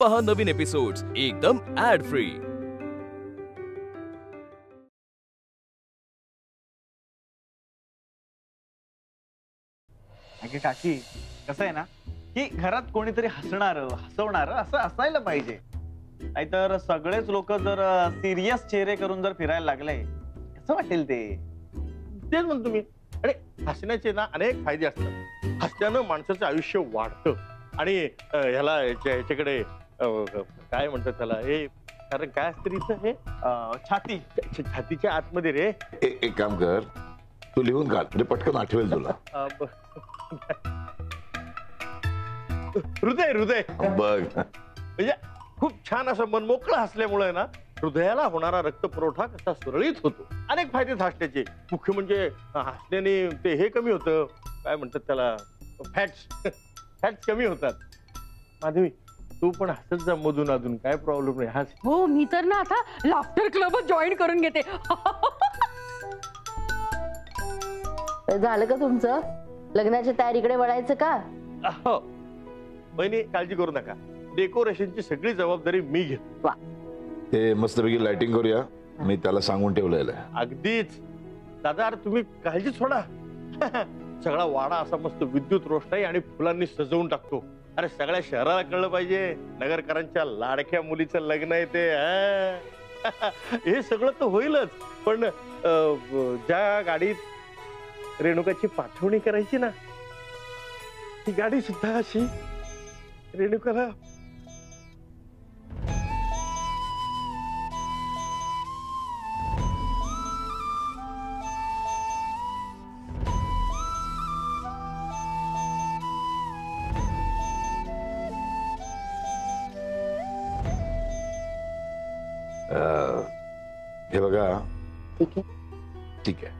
पहा नवीन एपिसोड्स एकदम add free. काकी कसं आहे ना की घरात कोणीतरी हसवणार असं असायला पाहिजे, नाहीतर सगळेच लोक जर सिरियस चेहरे करून जर फिरायला लागले कसं वाटेल ते? तेच म्हणतो मी। आणि हसण्याचे ना अनेक फायदे असतात। हसण्यानं माणसाचं आयुष्य वाढतं आणि ह्याला याच्याकडे काय म्हणतात त्याला, हे कारण काय असतं तिचं हे छातीच्या आतमध्ये रे। एक काम कर, तू लिहून काढ म्हणजे पटकन आठवेल तुला। हृदय हृदय बघ, म्हणजे खूप छान असं मनमोकळं हसल्यामुळे ना हृदयाला होणारा रक्तपुरवठा कसा सुरळीत होतो। अनेक फायदे हसण्याचे, मुख्य म्हणजे हसण्याने ते हे कमी होतं, काय म्हणतात त्याला, फॅट्स कमी होतात। माधवी तू पण हसत जा मधून अधून, काय प्रॉब्लेम नाही, हस। हो मी तर ना आता लाफ्टर क्लब जॉईन करून घेते। झालं का तुमचं? लग्नाच्या तयारीकडे वळायचं का? हो बहिणी, काळजी करू नका, डेकोरेशनची सगळी जबाबदारी मी घेतो। ते मस्तपैकी लाइटिंग करूया, मी त्याला सांगून ठेवलेलं आहे। अगदीच दादा, तुम्ही काळजी सोडा। सगळा वाडा असा मस्त विद्युत रोषणाई आणि फुलांनी सजवून टाकतो। अरे सगळ्या शहराला कळलं पाहिजे नगरकरांच्या लाडक्या मुलीचं लग्न आहे ते। हे सगळं तर होईलच, पण ज्या गाडीत रेणुकाची पाठवणी करायची ना, ती गाडी सुद्धा अशी रेणुकाला हे बघा। ठीक आहे ठीक आहे,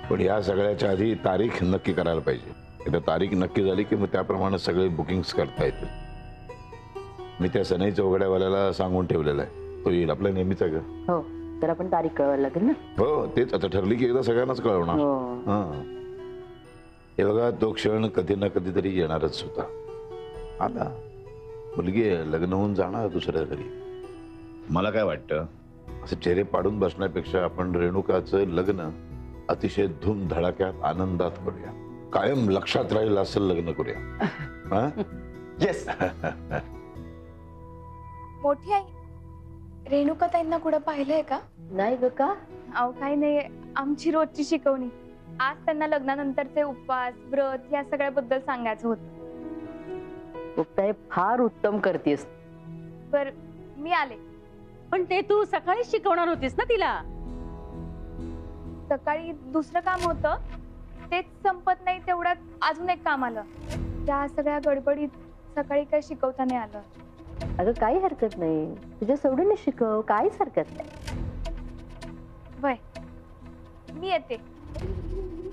पण या सगळ्याच्या आधी तारीख नक्की करायला पाहिजे। एकदा तारीख नक्की झाली की मग त्याप्रमाणे सगळे बुकिंग्स करता येतील। मी त्या सनई चौघड्यावाल्याला सांगून ठेवलेलं आहे, तो येईल आपला नेहमीचा घर। हो, तर आपण तारीख कळवायला लागेल ना। हो तेच, आता ठरली की एकदा सगळ्यांनाच कळवणार। हा, हे बघा, तो क्षण कधी ना कधीतरी येणारच होता। आता मुलगी लग्न होऊन जाणार दुसऱ्या घरी। मला काय वाटतं, असं चेहरे पाडून बसण्यापेक्षा आपण रेणुकाचं लग्न अतिशय धूमधडाक्यात आनंदात करूया, कायम लक्षात राहील असं लग्न करूया। येस। मोठी आई, रेणुकाताईंना कुठं पाहिलंय का? नाही ग, का? अहो काही नाही, आमची रोजची शिकवणी। आज त्यांना लग्नानंतरचे उपवास व्रत या सगळ्याबद्दल सांगायचं होतं। मुक्ताई फार उत्तम करतेस। बर मी आले। पण ते तू सकाळी शिकवणार होतीस ना तिला? सकाळी दुसरं काम होतं, तेच संपत नाही तेवढ्यात अजून एक काम आलं। त्या सगळ्या गडबडीत सकाळी काही शिकवता नाही आलं। अगं काही हरकत नाही, तुझ्या सोडून शिकव, काहीच हरकत नाही। वय मी येते।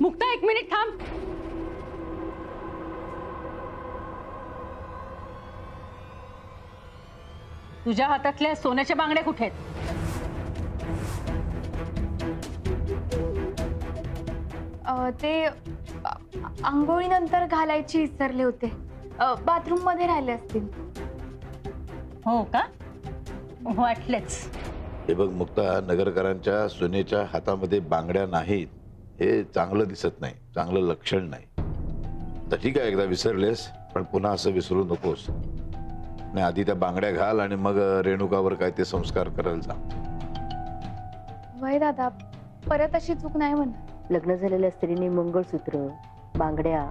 मुक्ता एक मिनिट थांब। तुझ्या हातातल्या सोन्याच्या बांगड्या कुठे आहेत? ते आंघोळीनंतर घालायची विसरले होते, बाथरूम मध्ये राहिले असतील। हो का, वाटलंच। हे बघ मुक्ता, नगरकरांच्या सोन्याच्या हातामध्ये बांगड्या नाहीत हे चांगलं दिसत नाही, चांगलं लक्षण नाही। तर ठीक आहे, एकदा विसरलेस, पण पुन्हा असं विसरू नकोस। नाही, आधी त्या बांगड्या घाल आणि मग रेणुकावर काय ते संस्कार करायला जा। वय दादा, परत अशी चूक नाही म्हणा। लग्न झालेल्या स्त्रीने मंगळसूत्र, बांगड्या,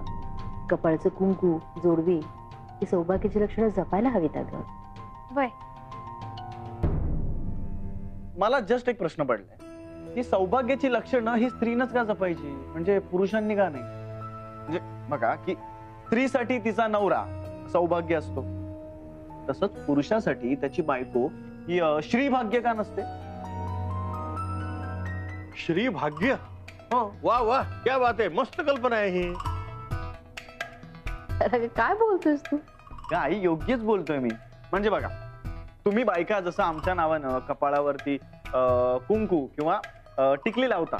कपाळचं कुंकू, जोडवी ही सौभाग्याची लक्षणं जपायला हवीत अगं। वय मला जस्ट एक प्रश्न पडलाय, ही सौभाग्याची लक्षणं ही स्त्रीनच का जपायची, म्हणजे पुरुषांनी का नाही? म्हणजे बघा की स्त्रीसाठी तिचा नवरा सौभाग्य असतो, तसंच पुरुषासाठी त्याची बायको ही श्रीभाग्य का नसते? श्रीभाग्य? वाह वाह, क्या बात आहे, मस्त कल्पना आहे ही। काय बोलतोस तू? आई योग्यच बोलतोय मी। म्हणजे बघा, तुम्ही बायका जसं आमच्या नावानं कपाळावरती कुंकू किंवा टिकली लावता,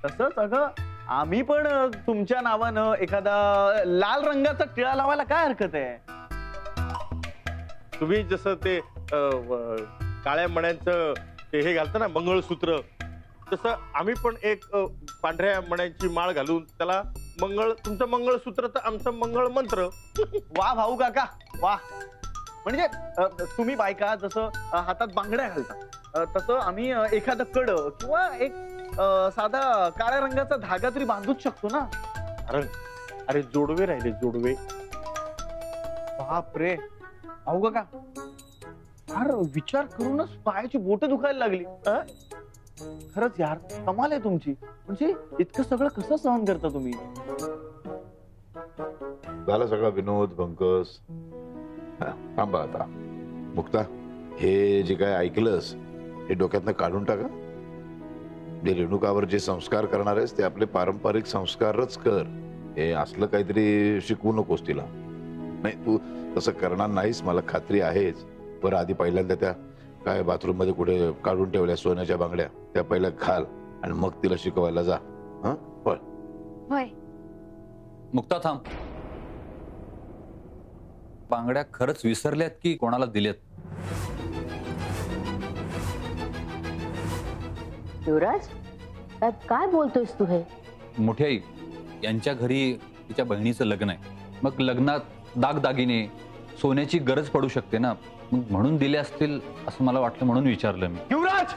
तसंच अगं आम्ही पण तुमच्या नावानं एखादा लाल रंगाचा टिळा लावायला काय हरकत आहे? तुम्ही जसं ते काळ्या मण्यांचं ते हे घालता ना मंगळसूत्र, तसं आम्ही पण एक पांढऱ्या मण्यांची माळ घालून त्याला तुमचं मंगळसूत्र तर आमचं मंगळ मंत्र. वा भाऊ काका वा. म्हणजे तुम्ही बायका जसं हातात बांगड्या घालता तसं आम्ही एखादं कड किंवा एक साधा काळ्या रंगाचा धागा तरी बांधूच शकतो ना. अरे जोडवे राहिले जोडवे. बापरे भाऊ काका, फार विचार करूनच पायाची बोट दुखायला लागली. खरंच यार कमाल आहे तुमची. म्हणजे इतकं सगळं कसं सहन करता तुम्ही? झाला सगळा विनोद भंकस. थांबा आता. मुक्ता, हे जे काय ऐकलंस हे डोक्यातनं काढून टाका. जे रेणुकावर जे संस्कार करणार आहेस ते आपले पारंपरिक संस्कारच कर. हे असलं काहीतरी शिकवू नकोस तिला. नाही, तू तसं करणार नाहीस मला खात्री आहेच. बरं, आधी पहिल्यांदा त्या काय बाथरूम मध्ये कुठे काढून ठेवल्या सोन्याच्या बांगड्या त्या पहिल्या घाल आणि मग तिला शिकवायला जा. हं? पळ. होय. मुक्ता थांब. बांगड्या खरंच विसरल्यात की कोणाला दिल्यात? युवराज, काय बोलतोयस तू हे? मोठी आई यांच्या घरी तिच्या बहिणीचं लग्न आहे. मग लग्नात दागदागिने सोन्याची गरज पडू शकते ना, मग म्हणून दिले असतील असं मला वाटलं, म्हणून विचारलं मी. युवराज,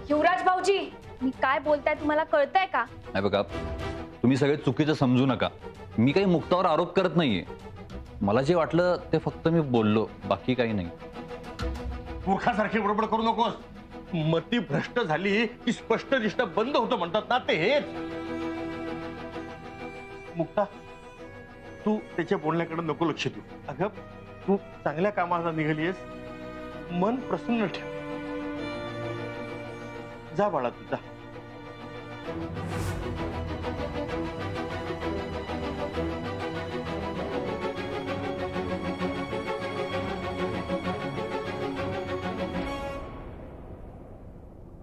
युवराज भाऊजी, मी काय बोलताय तुम्हाला कळतंय का? नाही बघा, तुम्ही सगळे चुकीचं समजू नका. मी काही मुक्तावर आरोप करत नाहीये. मला जे वाटलं ते फक्त मी बोललो, बाकी काही नाही. मूर्खासारखी बडबड करू नकोस. मती भ्रष्ट झाली की स्पष्ट दिसणं बंद होतं म्हणतात ना, ते हेच. मुक्ता, तू त्याच्या बोलण्याकडे नको लक्ष देऊ. अगं, तू चांगल्या कामाला निघालीयस, मन प्रसन्न ठेव. जा बाळा, तू जा.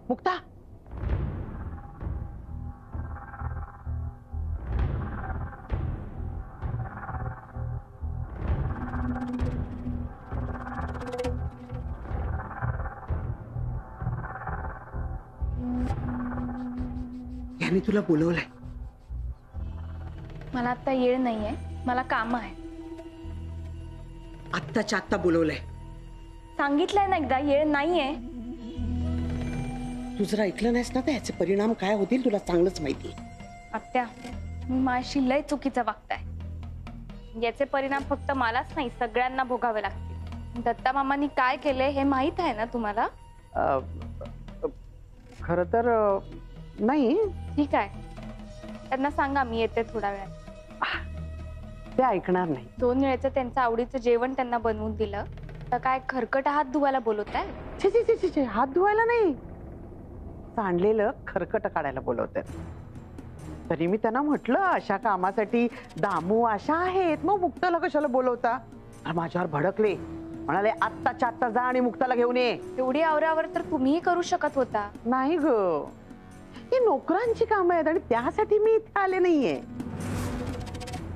मुक्ता, यांनी तुला बोलवलंय? मला आता येळ नाहीये, मला काम आहे. आत्ताच्या आत्ता बोलवलंय? सांगितलंय ना एकदा, येळ नाहीये. तू जर ऐकलं नाहीस ना तर याचे परिणाम काय होतील तुला चांगलंच माहिती. आत्या, मी माझी लय चुकीचं वागताय. याचे परिणाम फक्त मलाच नाही, सगळ्यांना भोगावे लागतील. दत्ता मामांनी काय केले हे माहित आहे ना तुम्हाला? खर तर नाही. ठीक आहे, त्यांना सांगा मी येते थोड्या वेळात. ते ऐकणार नाही. 2 वेळेचं त्यांचं आवडीचं जेवण त्यांना बनवून दिलं तर काय खरकट हात धुवायला बोलवत आहे? छे छे छे छे, हात धुवायला नाही, सांडलेलं खरकट काढायला बोलवतात. तरी मी त्यांना म्हटलं अशा कामासाठी दामू अशा आहेत, मग मुक्ताला कशाला बोलवता? माझ्यावर भडकले, म्हणाले आत्ताच्या आत्ता जा आणि मुक्ताला घेऊन ये. एवढी आवरावर तर तुम्हीही करू शकत होता. नाही ग, ही नोकरांची कामं आहेत आणि त्यासाठी मी इथे आले नाहीये.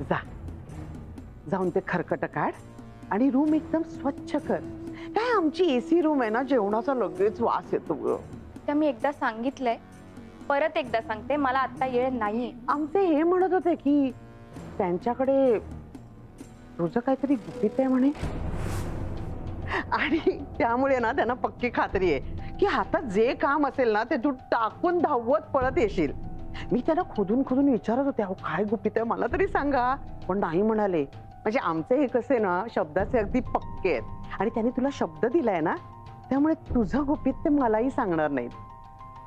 जा, जाऊन ते खरकट काढ आणि रूम एकदम स्वच्छ कर. काय आमची एसी रूम आहे ना, जेवणाचा लगेच वास येतो ग. त्या मी एकदा सांगितलंय, परत एकदा सांगते, मला आता येळ नाहीये. आमचे हे म्हणत होते की त्यांच्याकडे तुझं काहीतरी गुपित आहे म्हणे, आणि त्यामुळे ना त्यांना पक्की खात्री आहे की हातात जे काम असेल ना ते तू टाकून धावत पळत येशील. मी त्यांना खोदून खोदून विचारत होते, अहो काय गुपित आहे मला तरी सांगा, पण नाही म्हणाले. म्हणजे आमचे हे कसे ना शब्दाचे अगदी पक्के आहेत आणि त्यांनी तुला शब्द दिलाय ना, त्यामुळे तुझं गुपित ते मलाही सांगणार नाहीत.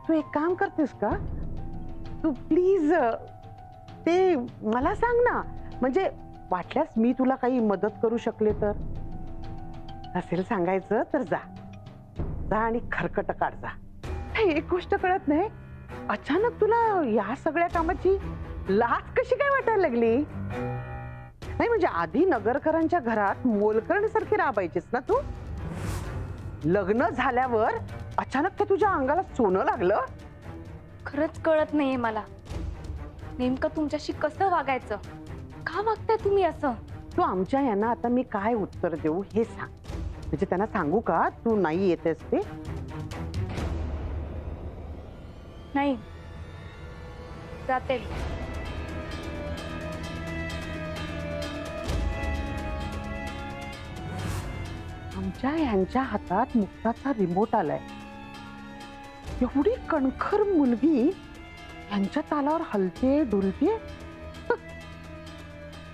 तू एक काम करतेस का, तू प्लीज ते मला सांग ना, म्हणजे वाटल्यास मी तुला काही मदत करू शकले तर. असेल सांगायचं तर जा, जा आणि खरकट काढ जा. एक गोष्ट कळत नाही, अचानक तुला या सगळ्या कामाची लाज कशी काय वाटायला लागली? नाही म्हणजे आधी नगरकरांच्या घरात मोलकरणीसारखी राबायचीस ना तू, लग्न झाल्यावर अचानक ते तुझ्या अंगाला सोनं लागलं? खरंच कळत नाहीये मला नेमकं तुमच्याशी कसं वागायचं. का वागताय तुम्ही असं? तू आमच्या यांना आता मी काय उत्तर देऊ हे सांग. म्हणजे त्यांना सांगू का तू नाही येतेस ते? नाही जाते. आमच्या यांच्या हातात मुक्ताचा रिमोट आलाय. एवढी कणखर मुलगी यांच्या तालावर हलते डुलते.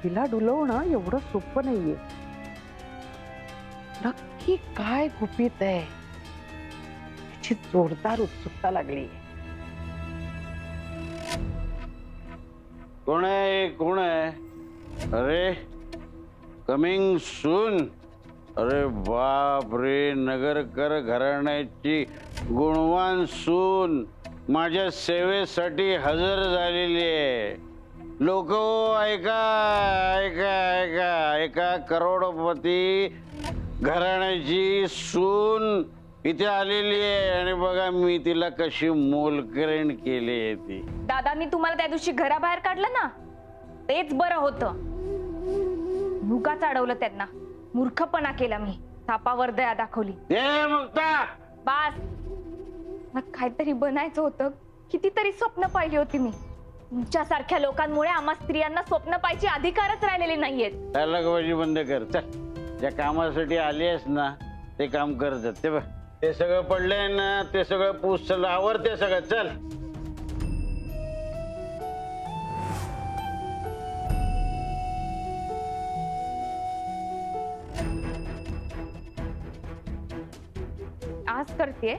तिला डुलवणं एवढं सोपं नाहीये. नक्की काय गुपित आहे याची जोरदार उत्सुकता लागली. कोण आहे कोण आहे? अरे कमिंग सून. अरे बाप रे, नगरकर घराण्याची गुणवान सून माझ्या सेवेसाठी हजर झालेली आहे. लोक ऐका ऐका ऐका, एका करोडपती घराण्याची सून इथे आलेली आहे आणि बघा मी तिला कशी मोलकरीण केली आहे ती. दादांनी तुम्हाला त्या दिवशी घराबाहेर काढलं ना, तेच बरं होतं. मुगाच अडवलं त्यांना. मूर्खपणा केला मी. तापावर दया दाखवली. बास. मग काहीतरी बनायचं होतं. कितीतरी स्वप्न पाहिली होती मी. तुमच्यासारख्या लोकांमुळे आम्हा स्त्रियांना स्वप्न पाहायचे अधिकारच राहिलेले नाहीयेत. लगबाजी बंद कर. चल, ज्या कामासाठी आली आहेस ना ते काम करत. ते बघ ते सगळं पडलंय ना, ते सगळं पूस. चल आवरते सगळं. चल. आज करते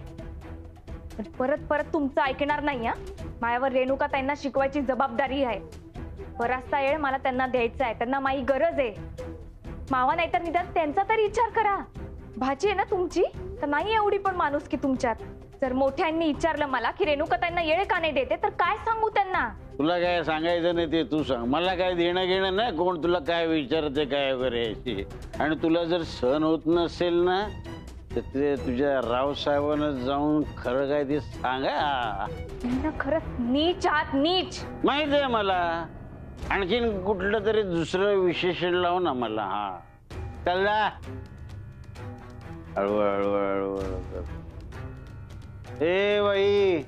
परत परत तुमचं ऐकणार नाही. माझ्यावर रेणुका त्यांना शिकवायची जबाबदारी आहे. बराचसा वेळ मला त्यांना द्यायचा आहे. त्यांना माझी गरज आहे. मावा नाही तर निदान त्यांचा तरी विचार करा. भाची आहे ना तुमची, तर नाही एवढी पण माणूस की तुमच्यात. जर मोठ्यांनी विचारलं मला की रेणुका त्यांना येळ का नाही देते, तर काय सांगू त्यांना? तुला काय सांगायचं नाही ते तू सांग. मला काय देणं घेणं नाही कोण तुला काय विचारते काय वगैरे. आणि तुला जर सहन होत नसेल ना तर ते तुझ्या रावसाहेबांना जाऊन खरं काय ते सांगा. खरंच नीच आहात, नीच. माहित आहे मला. आणखीन कुठलं तरी दुसरं विशेषण लावू ना मला. हा चल जा. हळू हळू हळू हळू. ए बाई,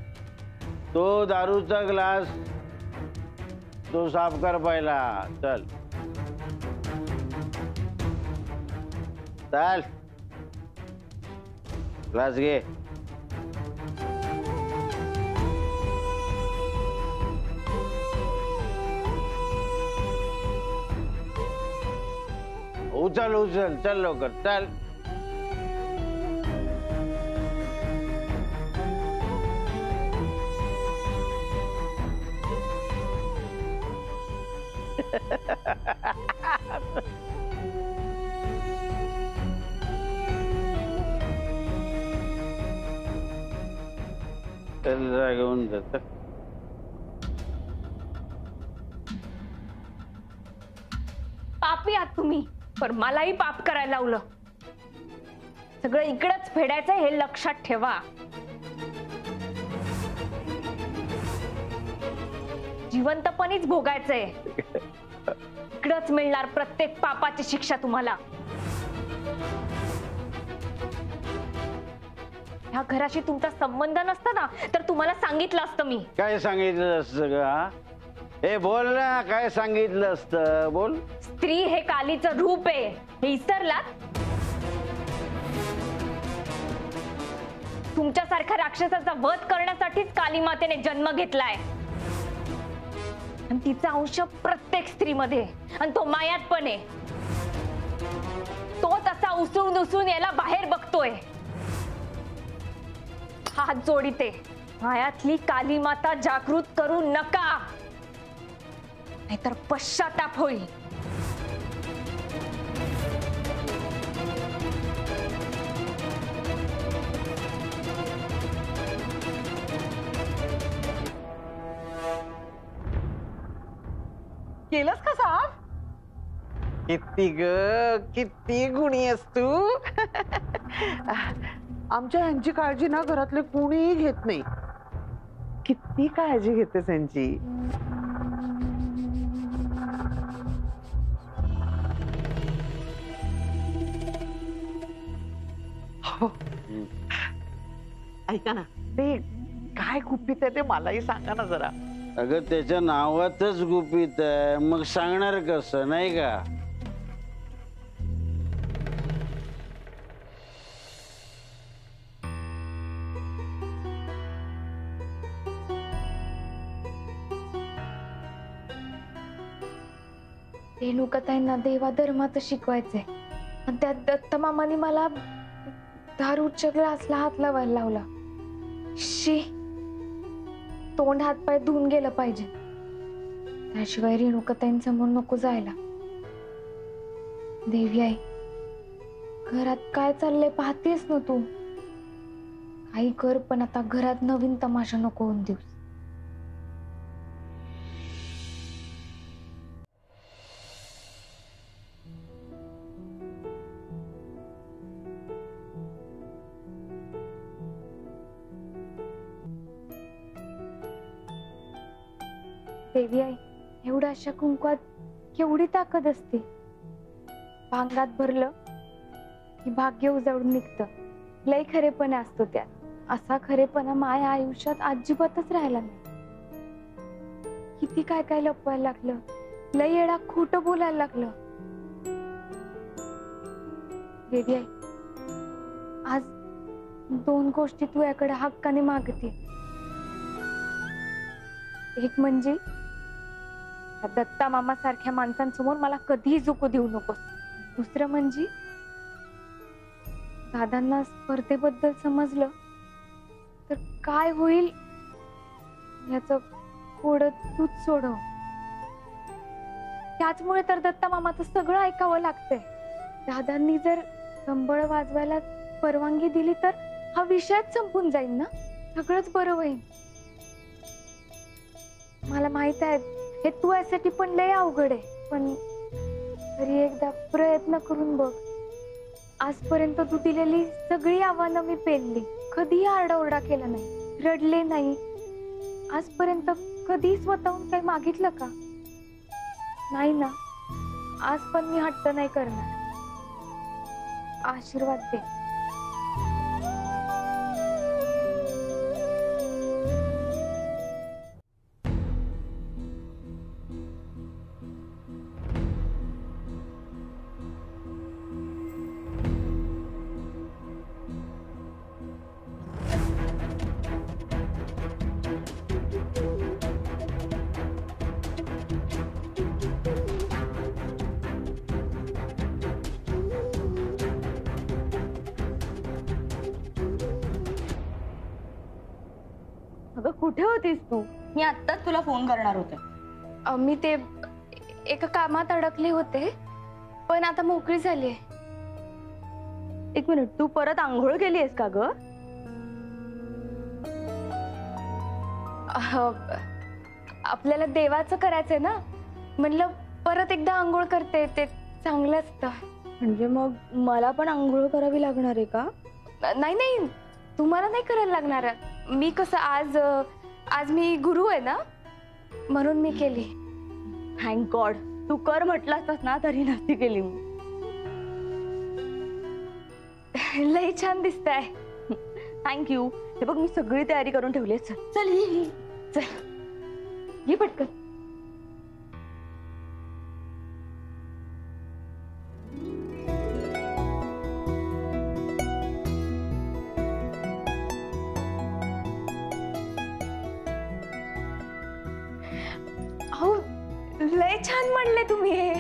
तो दारूचा ग्लास तो साफ कर पहिला. चल चल ग्लास घे. उचल उचल. चल लवकर चल. चल घेऊन जात. पापी आहात तुम्ही, पण मलाही पाप करायला लावलं. सगळं इकडंच फेडायचं हे लक्षात ठेवा. जिवंतपणीच भोगायचंय. इकडंच मिळणार प्रत्येक पापाची शिक्षा तुम्हाला. ह्या घराशी तुमचा संबंध नसता ना तर तुम्हाला सांगितलं असतं मी. काय सांगितलं असतं का? हे बोल ना, काय सांगितलं असतं बोल. स्त्री हे कालीचं रूप आहे हे विसरलात? तुमच्यासारख्या राक्षसाचा वध करण्यासाठीच काली मातेने जन्म घेतलाय. आणि तिचा अंश प्रत्येक स्त्रीमध्ये, आणि तो मायात पण आहे. तो तसा उसळून उसळून याला बाहेर बघतोय. हात जोडीते, मायातली काली माता जागृत करू नका, नाहीतर पश्चाताप होईल. केलंस का साफ? किती ग, किती गुणी आहेस तू. आमच्या यांची काळजी ना घरातले कोणीही घेत नाही. किती काळजी घेते त्यांची. हो. ऐका ना, ते काय गुपित आहे ते मलाही सांगा ना जरा. अगं त्याच्या नावातच गुपित आहे, मग सांगणार कसं, नाही का? रेणुकाताईंना देवाधर्माचं शिकवायचंय आणि त्यात दत्तमामाने मला दारूच्या ग्लासला हात लावायला लावला. शी, तोंड हातपाय धुवून गेलं पाहिजे, त्याशिवाय रेणुकाताईंसमोर नको जायला. देवी आई, घरात काय चाललंय पाहतेस ना तू. काही कर, पण आता घरात नवीन तमाशा नको होऊन देऊस. देवी आई, एवढ्या अशा कुंकवात केवढी ताकद असते. भांगात भरलं की भाग्य उजळून निघतं. लय खरेपणा असतो त्यात. असा खरेपणा माझ्या आयुष्यात अजिबातच राहिला नाही. किती काय काय लपवायला लागलं, लय येडा खोटं बोलायला लागलं. देवी आई, आज 2 गोष्टी तू याकडे हक्काने मागते. एक म्हणजे दत्ता मामा सारख्या माणसांसमोर मला कधीही झुकू देऊ नकोस. दुसरं म्हणजे दादांना स्पर्धेबद्दल समजलं तर काय होईल याचं कोडं तूच सोडव. त्याचमुळे तर दत्ता मामाचं सगळं ऐकावं लागतंय. दादांनी जर कंबळ वाजवायला परवानगी दिली तर हा विषयच संपून जाईल ना, सगळंच बरं होईल. मला माहित आहे हे तू यासाठी पण लय अवघड आहे, पण तरी एकदा प्रयत्न करून बघ. आजपर्यंत तू दिलेली सगळी आव्हानं मी पेलली. कधीही आरडाओरडा केला नाही, रडले नाही. आजपर्यंत कधी स्वतःहून काही मागितलं का? नाही ना. आज पण मी हट्ट नाही करणार. आशीर्वाद दे. अगं कुठे होतीस तू? मी आत्ताच तुला फोन करणार होते. मी ते एका कामात अडकले होते, पण आता मोकळी झाली. 1 मिनिट, तू परत आंघोळ केलीयस का ग? आपल्याला देवाचं करायचंय ना, म्हणलं परत एकदा आंघोळ करते, ते चांगलं असतं. म्हणजे मग मला पण आंघोळ करावी लागणार आहे का? नाही नाही, तुम्हाला नाही करायला लागणार. मी कसं आज मी गुरु आहे ना, म्हणून मी केली. Thank God. तू कर म्हटलं असतास ना तरी नसती केली मी. लई छान दिसताय. थँक्यू. हे बघ मी सगळी तयारी करून ठेवली. चल ये, चल ये पटकन. अहो लय छान म्हणले तुम्ही हे.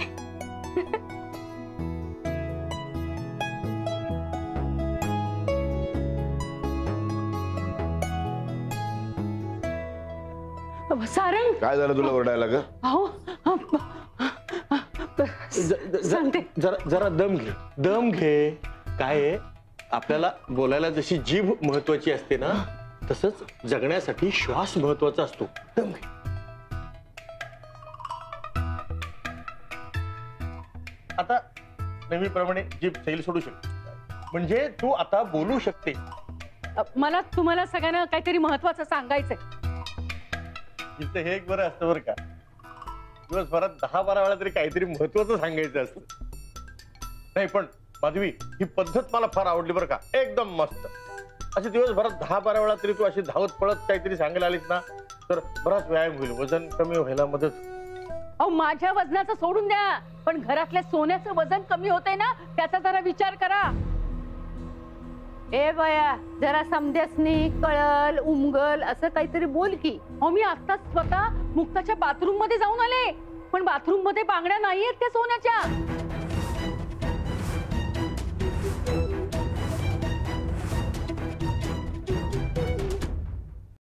सारंग, काय झालं तुला ओरडायला ग? अहो सांगते. जरा दम घे, दम घे. काय आहे, आपल्याला बोलायला जशी जीभ महत्वाची असते ना, तसंच जगण्यासाठी श्वास महत्वाचा असतो. दम घे. आता नेहमीप्रमाणे जीभ सैल सोडू शकते, म्हणजे तू आता बोलू शकते. मला तुम्हाला सगळ्यांना काहीतरी महत्वाचं सांगायचंय. हिचं हे एक बरं असतं बरं का, दिवसभरात 10-12 वेळा तरी काहीतरी महत्वाचं सांगायचं असतं. नाही पण माधवी, ही पद्धत मला फार आवडली बरं का, एकदम मस्त. अशी दिवसभरात 10-12 वेळा तरी तू अशी धावत पळत काहीतरी सांगायला आलीस ना, तर बराच व्यायाम होईल, वजन कमी व्हायला मदत. अहो माझ्या वजनाचं सोडून द्या, पण घरातल्या सोन्याचं वजन कमी होतंय ना, त्याचा जरा विचार करा. ए बया, जरा समध्यासनी कळल उमगल असं काहीतरी बोल की. अहो मी आता स्वतः मुक्ताच्या बाथरूम मध्ये जाऊन आले, पण बाथरूम मध्ये बांगड्या नाहीयेत त्या सोन्याच्या.